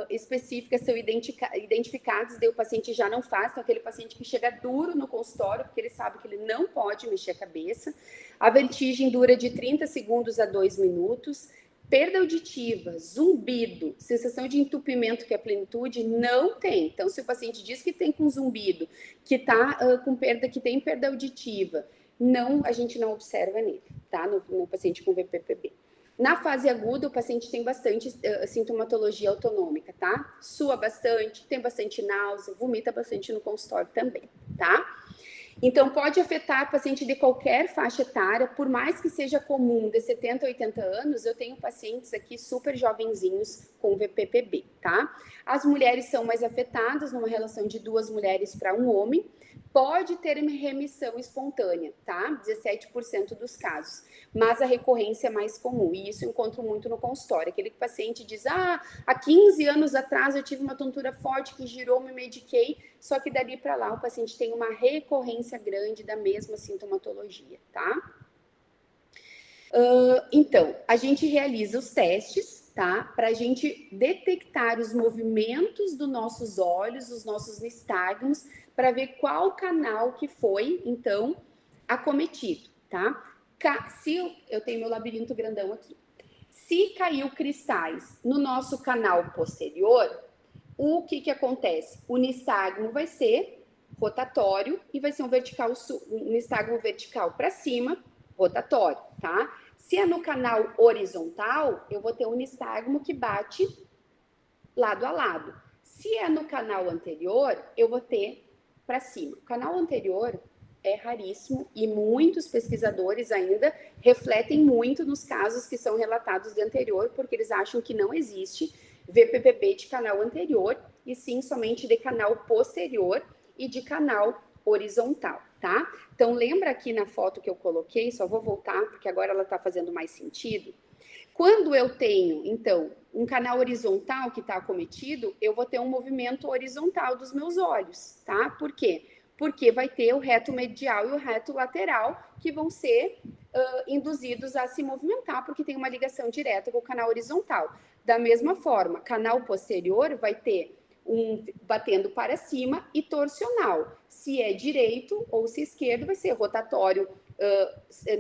S2: específicas são identificadas, daí o paciente já não faz, então aquele paciente que chega duro no consultório, porque ele sabe que ele não pode mexer a cabeça. A vertigem dura de 30 segundos a 2 minutos. Perda auditiva, zumbido, sensação de entupimento, que é a plenitude, não tem. Então, se o paciente diz que tem com zumbido, que tá com perda, que tem perda auditiva, não, a gente não observa nele, tá? No paciente com VPPB. Na fase aguda, o paciente tem bastante sintomatologia autonômica, tá? Sua bastante, tem bastante náusea, vomita bastante no consultório também, tá? Então, pode afetar paciente de qualquer faixa etária, por mais que seja comum, de 70 a 80 anos, eu tenho pacientes aqui super jovenzinhos com VPPB, tá? As mulheres são mais afetadas, numa relação de 2 mulheres para 1 homem, pode ter remissão espontânea, tá? 17% dos casos, mas a recorrência é mais comum, e isso eu encontro muito no consultório. Aquele paciente diz, há 15 anos atrás eu tive uma tontura forte que girou, me mediquei, só que dali para lá o paciente tem uma recorrência grande da mesma sintomatologia, tá? Então, a gente realiza os testes, tá? Para a gente detectar os movimentos dos nossos olhos, os nossos nistagmos, para ver qual canal que foi, então, acometido, tá? Se eu tenho meu labirinto grandão aqui. Se caiu cristais no nosso canal posterior, o que acontece? O nistagmo vai ser rotatório e vai ser um nistagmo vertical para cima, rotatório, tá? Se é no canal horizontal, eu vou ter um nistagmo que bate lado a lado. Se é no canal anterior, eu vou ter para cima. O canal anterior é raríssimo e muitos pesquisadores ainda refletem muito nos casos que são relatados de anterior, porque eles acham que não existe VPPB de canal anterior, e sim somente de canal posterior e de canal horizontal, tá? Então, lembra aqui na foto que eu coloquei, só vou voltar, porque agora ela está fazendo mais sentido. Quando eu tenho, então, um canal horizontal que está acometido, eu vou ter um movimento horizontal dos meus olhos, tá? Por quê? Porque vai ter o reto medial e o reto lateral que vão ser induzidos a se movimentar, porque tem uma ligação direta com o canal horizontal. Da mesma forma, canal posterior vai ter um batendo para cima e torsional. Se é direito ou se esquerdo, vai ser rotatório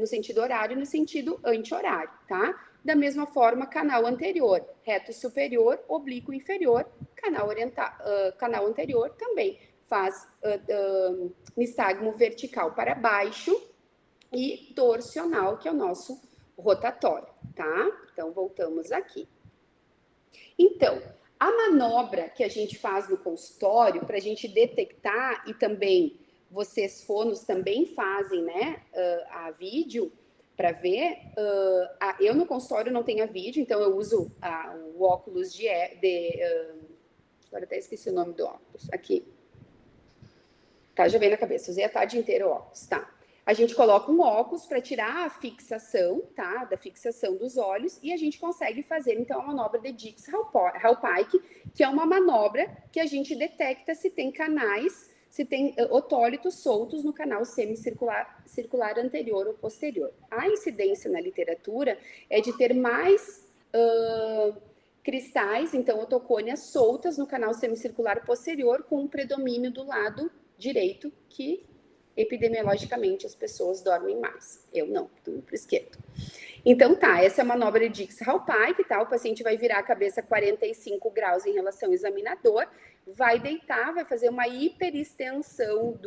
S2: no sentido horário e no sentido anti-horário, tá? Da mesma forma, canal anterior, reto superior, oblíquo inferior, canal anterior também faz nistagmo vertical para baixo e torsional, que é o nosso rotatório, tá? Então, voltamos aqui. Então, a manobra que a gente faz no consultório para a gente detectar, e também vocês fonos também fazem, né, a vídeo para ver. Eu no consultório não tenho a vídeo, então eu uso o óculos agora até esqueci o nome do óculos, aqui. Tá, já veio na cabeça, usei a tarde inteira o óculos, tá? A gente coloca um óculos para tirar a fixação, tá? Da fixação dos olhos, e a gente consegue fazer, então, a manobra de Dix-Hallpike, que é uma manobra que a gente detecta se tem canais, se tem otólitos soltos no canal semicircular anterior ou posterior. A incidência na literatura é de ter mais cristais, então, otocônias soltas no canal semicircular posterior, com um predomínio do lado direito, que epidemiologicamente as pessoas dormem mais. Eu não, tudo para esquerdo. Então tá, essa é a manobra de Dix-Hallpike, tá? O paciente vai virar a cabeça 45 graus em relação ao examinador, vai deitar, vai fazer uma hiperextensão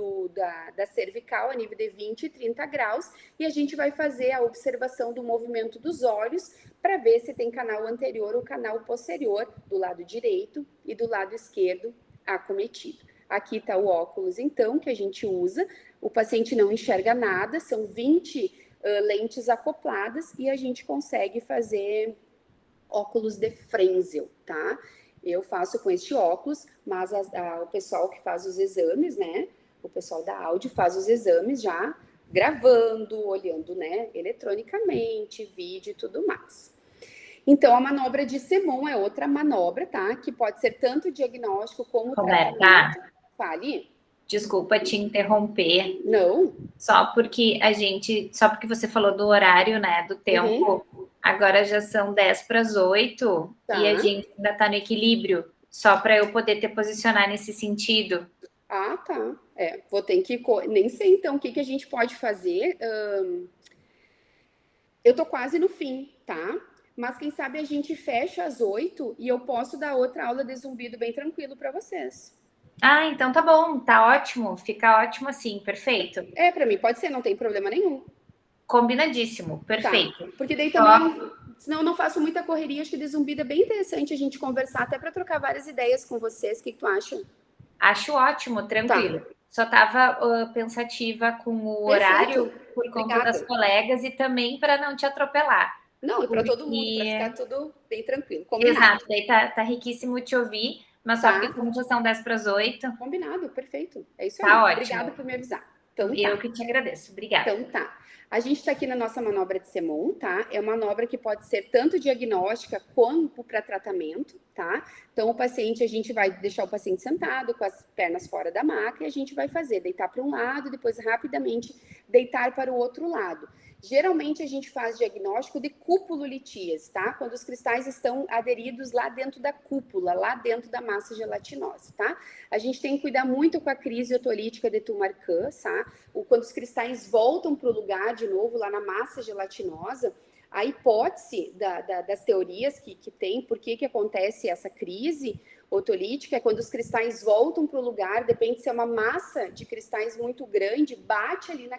S2: da cervical a nível de 20 e 30 graus, e a gente vai fazer a observação do movimento dos olhos para ver se tem canal anterior ou canal posterior do lado direito e do lado esquerdo acometido. Aqui está o óculos, então, que a gente usa. O paciente não enxerga nada, são 20 lentes acopladas e a gente consegue fazer óculos de Frenzel, tá? Eu faço com este óculos, mas o pessoal que faz os exames, né? O pessoal da áudio faz os exames já gravando, olhando, né? Eletronicamente, vídeo e tudo mais. Então, a manobra de Semon é outra manobra, tá? Que pode ser tanto diagnóstico como tratamento. Fale.
S1: Desculpa te interromper.
S2: Não.
S1: Só porque você falou do horário, né? Do tempo. Agora já são 7:50
S2: tá.
S1: E a gente ainda tá no equilíbrio. Só para eu poder te posicionar nesse sentido.
S2: Ah, tá. Vou ter que... Nem sei, então, o que a gente pode fazer. Eu tô quase no fim, tá? Mas quem sabe a gente fecha às 8 e eu posso dar outra aula de zumbido bem tranquilo para vocês.
S1: Ah, então tá bom, tá ótimo. Fica ótimo assim, perfeito.
S2: Para mim pode ser, não tem problema nenhum.
S1: Combinadíssimo, perfeito.
S2: Tá. Porque daí também, senão eu não faço muita correria, acho que de zumbido é bem interessante a gente conversar, até para trocar várias ideias com vocês. O que tu acha?
S1: Acho ótimo, tranquilo. Tá. Só estava pensativa com o horário por conta das colegas e também para não te atropelar.
S2: Não, e para todo mundo, para ficar tudo bem tranquilo. Combinado.
S1: Exato, daí tá riquíssimo te ouvir, mas só porque como já são 7:50.
S2: Combinado, perfeito. É isso
S1: tá
S2: aí.
S1: Ótimo.
S2: Obrigada por me avisar. Então,
S1: eu que te agradeço. Obrigada.
S2: Então tá. A gente está aqui na nossa manobra de Semon, tá? É uma manobra que pode ser tanto diagnóstica quanto para tratamento, tá? Então, a gente vai deixar o paciente sentado, com as pernas fora da maca, e a gente vai deitar para um lado, depois rapidamente deitar para o outro lado. Geralmente, a gente faz diagnóstico de cúpulo-litíase, tá? Quando os cristais estão aderidos lá dentro da cúpula, lá dentro da massa gelatinosa, tá? A gente tem que cuidar muito com a crise otolítica de Tumarcã, tá? Quando os cristais voltam para o lugar de novo, lá na massa gelatinosa, A hipótese das teorias que tem, por que acontece essa crise otolítica, é quando os cristais voltam para o lugar, depende se é uma massa de cristais muito grande, bate ali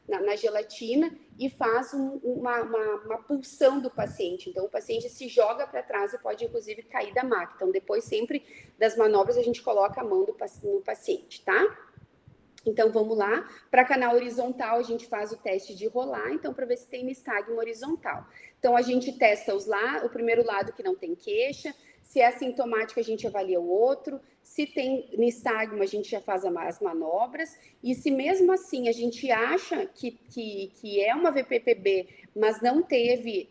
S2: na gelatina e faz uma pulsão do paciente. Então, o paciente se joga para trás e pode, inclusive, cair da maca. Então, depois, sempre das manobras, a gente coloca a mão no paciente, tá? Então, vamos lá. Para canal horizontal, a gente faz o teste de rolar, então, para ver se tem nistagmo horizontal. Então, a gente testa o primeiro lado que não tem queixa. Se é assintomático, a gente avalia o outro. Se tem nistagmo, a gente já faz as manobras. E se mesmo assim a gente acha que é uma VPPB, mas não teve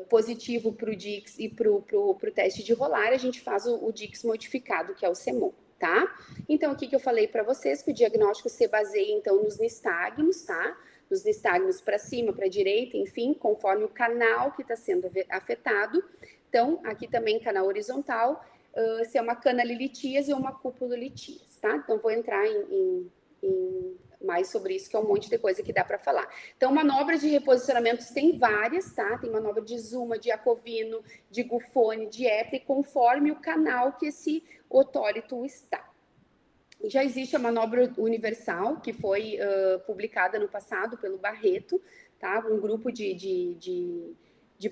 S2: positivo para o DIX e para o teste de rolar, a gente faz o DIX modificado, que é o CEMON. Tá? Então, aqui que eu falei para vocês que o diagnóstico se baseia, então, nos nistagmos, tá? Nos nistagmos para cima, para a direita, enfim, conforme o canal que está sendo afetado. Então, aqui também canal horizontal, se é uma canalilitíase ou uma cupulolitíase, tá? Então, vou entrar em mais sobre isso, que é um monte de coisa que dá para falar. Então, manobras de reposicionamentos tem várias, tá? Tem manobra de Zuma, de Acovino, de Gufone, de Eple, conforme o canal que esse otólito está. Já existe a manobra universal, que foi publicada no passado pelo Barreto, tá? Um grupo de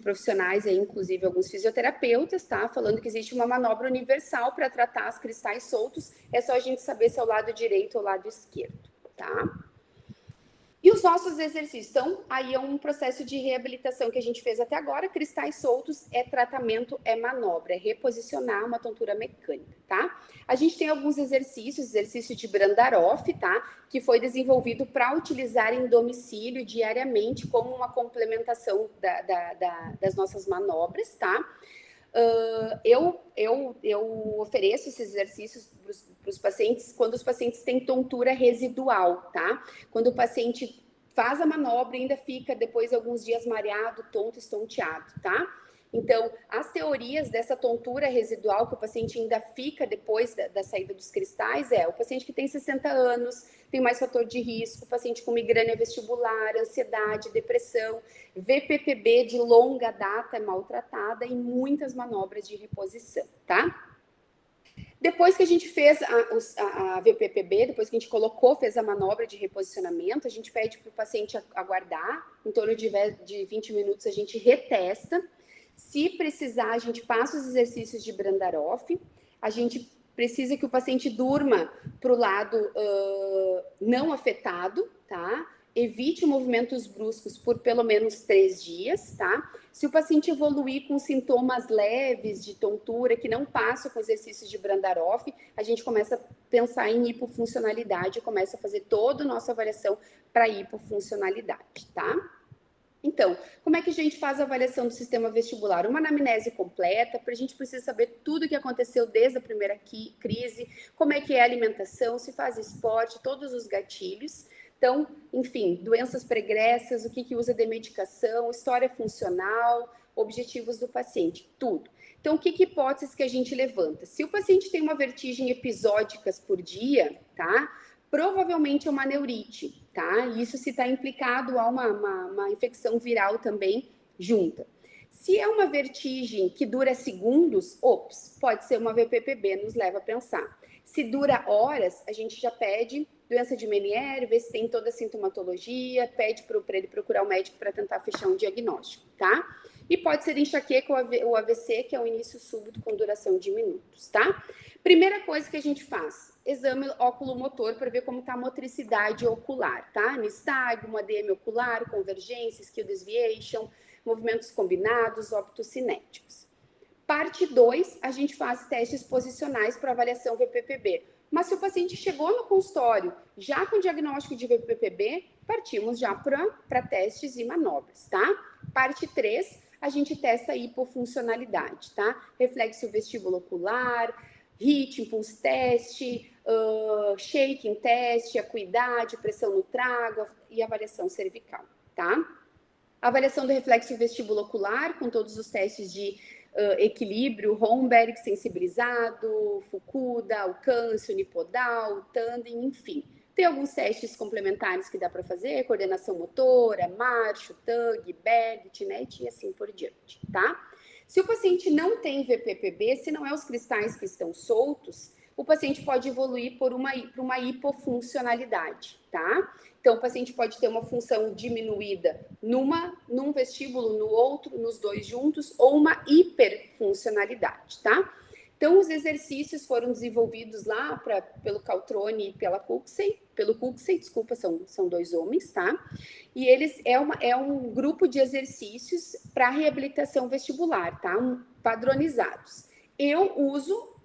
S2: profissionais, aí, inclusive alguns fisioterapeutas, tá? Falando que existe uma manobra universal para tratar os cristais soltos, é só a gente saber se é o lado direito ou o lado esquerdo, tá? E os nossos exercícios? Então, aí é um processo de reabilitação que a gente fez até agora. Cristais soltos é tratamento, é manobra, é reposicionar uma tontura mecânica, tá? A gente tem alguns exercício de Brandaroff, tá? Que foi desenvolvido para utilizar em domicílio diariamente como uma complementação das nossas manobras, tá? Eu ofereço esses exercícios para os pacientes quando os pacientes têm tontura residual, tá? Quando o paciente faz a manobra e ainda fica depois alguns dias mareado, tonto, estonteado, tá? Então, as teorias dessa tontura residual que o paciente ainda fica depois da saída dos cristais o paciente que tem 60 anos, tem mais fator de risco, paciente com migrânia vestibular, ansiedade, depressão, VPPB de longa data é maltratada e muitas manobras de reposição, tá? Depois que a gente fez a VPPB, depois que a gente fez a manobra de reposicionamento, a gente pede para o paciente aguardar, em torno de 20 minutos a gente retesta. Se precisar, a gente passa os exercícios de Brandaroff, a gente precisa que o paciente durma para o lado não afetado, tá? Evite movimentos bruscos por pelo menos 3 dias, tá? Se o paciente evoluir com sintomas leves de tontura que não passam com exercícios de Brandaroff, a gente começa a pensar em hipofuncionalidade, começa a fazer toda a nossa avaliação para hipofuncionalidade, tá? Então, como é que a gente faz a avaliação do sistema vestibular? Uma anamnese completa, a gente precisa saber tudo o que aconteceu desde a primeira crise, como é que é a alimentação, se faz esporte, todos os gatilhos. Então, enfim, doenças pregressas, o que usa de medicação, história funcional, objetivos do paciente, tudo. Então, que hipóteses que a gente levanta? Se o paciente tem uma vertigem episódicas por dia, tá? Provavelmente é uma neurite, tá? Isso se está implicado a uma infecção viral também junta. Se é uma vertigem que dura segundos, pode ser uma VPPB, nos leva a pensar. Se dura horas, a gente já pede doença de Meniere, vê se tem toda a sintomatologia, pede para ele procurar o médico para tentar fechar um diagnóstico, tá? E pode ser enxaqueca ou AVC, que é um início súbito com duração de minutos, tá? Primeira coisa que a gente faz, exame oculomotor para ver como está a motricidade ocular, tá? Nistagmo, ADM ocular, convergência, skill desviation, movimentos combinados, óptos cinéticos. Parte 2, a gente faz testes posicionais para avaliação VPPB. Mas se o paciente chegou no consultório já com diagnóstico de VPPB, partimos já para testes e manobras, tá? Parte 3, a gente testa a hipofuncionalidade, tá? Reflexo vestíbulo ocular, HIIT, impulse teste, shaking teste, acuidade, pressão no trago e avaliação cervical, tá? Avaliação do reflexo vestíbulo ocular com todos os testes de equilíbrio, Romberg sensibilizado, Fukuda, alcance, unipodal, tandem, enfim. Tem alguns testes complementares que dá para fazer, coordenação motora, Marshall, Tug, Baggett, né, e assim por diante, tá? Se o paciente não tem VPPB, se não é os cristais que estão soltos, o paciente pode evoluir para uma hipofuncionalidade, tá? Então, o paciente pode ter uma função diminuída num vestíbulo, no outro, nos dois juntos, ou uma hiperfuncionalidade, tá? Então, os exercícios foram desenvolvidos lá pelo Caltrone e pelo Cuxey, desculpa, são dois homens, tá? E eles é um grupo de exercícios para reabilitação vestibular, tá? Padronizados. Eu uso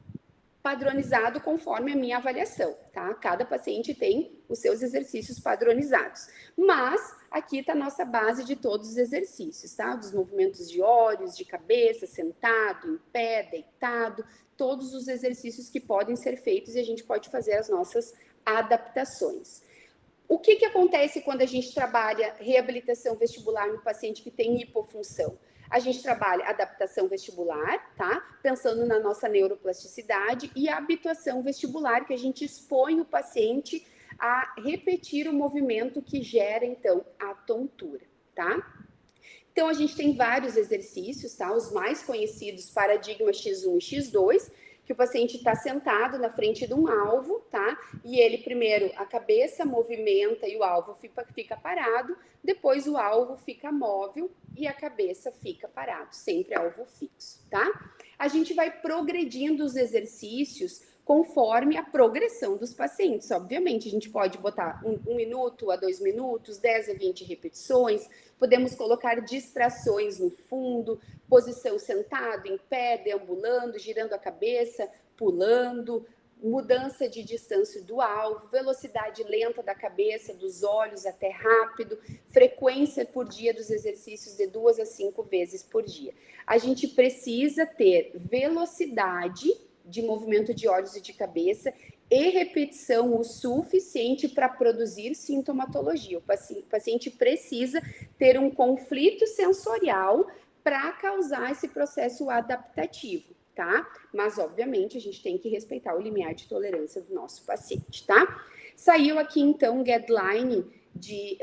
S2: padronizado conforme a minha avaliação, tá? Cada paciente tem os seus exercícios padronizados. Mas aqui está a nossa base de todos os exercícios, tá? Dos movimentos de olhos, de cabeça, sentado, em pé, deitado, todos os exercícios que podem ser feitos e a gente pode fazer as nossas adaptações. O que acontece quando a gente trabalha reabilitação vestibular no paciente que tem hipofunção? A gente trabalha adaptação vestibular, tá? Pensando na nossa neuroplasticidade e a habituação vestibular, que a gente expõe o paciente a repetir o movimento que gera, então, a tontura, tá? Então, a gente tem vários exercícios, tá? Os mais conhecidos, paradigma X1 e X2, que o paciente está sentado na frente de um alvo, tá? E ele, primeiro, a cabeça movimenta e o alvo fica parado, depois o alvo fica móvel e a cabeça fica parado, sempre alvo fixo, tá? A gente vai progredindo os exercícios conforme a progressão dos pacientes. Obviamente, a gente pode botar 1 minuto a 2 minutos, 10 a 20 repetições, podemos colocar distrações no fundo, posição sentado, em pé, deambulando, girando a cabeça, pulando, mudança de distância do alvo, velocidade lenta da cabeça, dos olhos até rápido, frequência por dia dos exercícios de 2 a 5 vezes por dia. A gente precisa ter velocidade de movimento de olhos e de cabeça e repetição o suficiente para produzir sintomatologia. O paciente precisa ter um conflito sensorial para causar esse processo adaptativo, tá? Mas, obviamente, a gente tem que respeitar o limiar de tolerância do nosso paciente, tá? Saiu aqui, então, um guideline de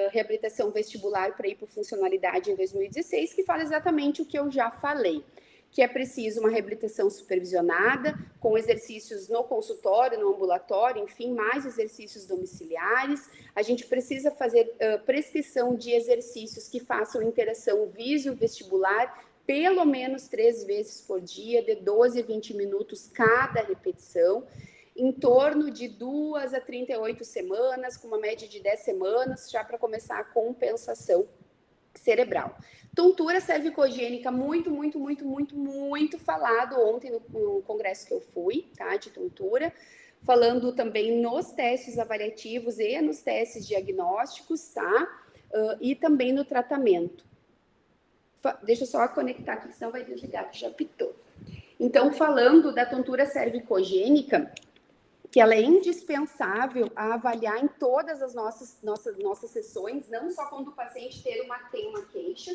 S2: reabilitação vestibular para hipofuncionalidade em 2016, que fala exatamente o que eu já falei, que é preciso uma reabilitação supervisionada, com exercícios no consultório, no ambulatório, enfim, mais exercícios domiciliares. A gente precisa fazer prescrição de exercícios que façam interação vísio-vestibular, pelo menos 3 vezes por dia, de 12 a 20 minutos cada repetição, em torno de 2 a 38 semanas, com uma média de 10 semanas, já para começar a compensação cerebral. Tontura cervicogênica, muito falado ontem no congresso que eu fui, tá, de tontura, falando também nos testes avaliativos e nos testes diagnósticos, tá, e também no tratamento. Deixa eu só conectar aqui, senão vai desligar, que já pitou. Então, falando da tontura cervicogênica, que ela é indispensável a avaliar em todas as nossas sessões, não só quando o paciente tem uma queixa.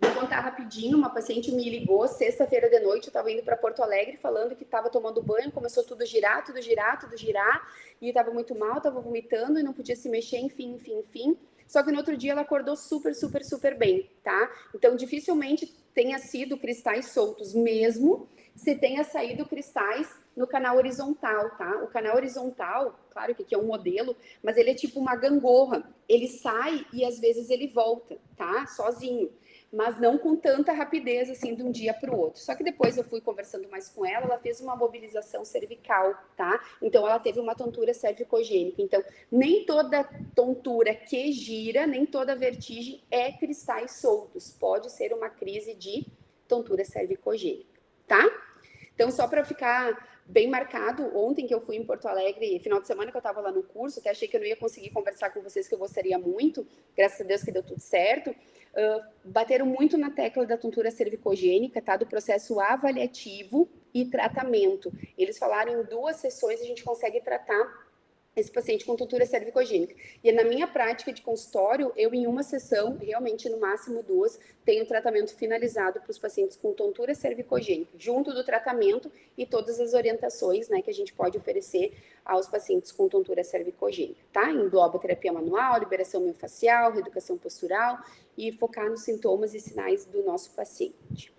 S2: Vou contar rapidinho, uma paciente me ligou sexta-feira de noite, eu estava indo para Porto Alegre, falando que estava tomando banho, começou tudo girar, e estava muito mal, estava vomitando e não podia se mexer, enfim. Só que no outro dia ela acordou super bem, tá? Então, dificilmente tenha sido cristais soltos, mesmo se tenha saído cristais no canal horizontal, tá? O canal horizontal, claro que aqui é um modelo, mas ele é tipo uma gangorra. Ele sai e às vezes ele volta, tá? Sozinho. Mas não com tanta rapidez, assim, de um dia para o outro. Só que depois eu fui conversando mais com ela, ela fez uma mobilização cervical, tá? Então, ela teve uma tontura cervicogênica. Então, nem toda tontura que gira, nem toda vertigem é cristais soltos. Pode ser uma crise de tontura cervicogênica, tá? Então, só para ficar bem marcado, ontem que eu fui em Porto Alegre, final de semana que eu estava lá no curso, até achei que eu não ia conseguir conversar com vocês, que eu gostaria muito, graças a Deus que deu tudo certo, bateram muito na tecla da tontura cervicogênica, tá? Do processo avaliativo e tratamento. Eles falaram em 2 sessões a gente consegue tratar esse paciente com tontura cervicogênica. E na minha prática de consultório, eu em uma sessão, realmente no máximo 2, tenho tratamento finalizado para os pacientes com tontura cervicogênica, junto do tratamento e todas as orientações, né, que a gente pode oferecer aos pacientes com tontura cervicogênica, tá? Engloba terapia manual, liberação miofascial, reeducação postural e focar nos sintomas e sinais do nosso paciente.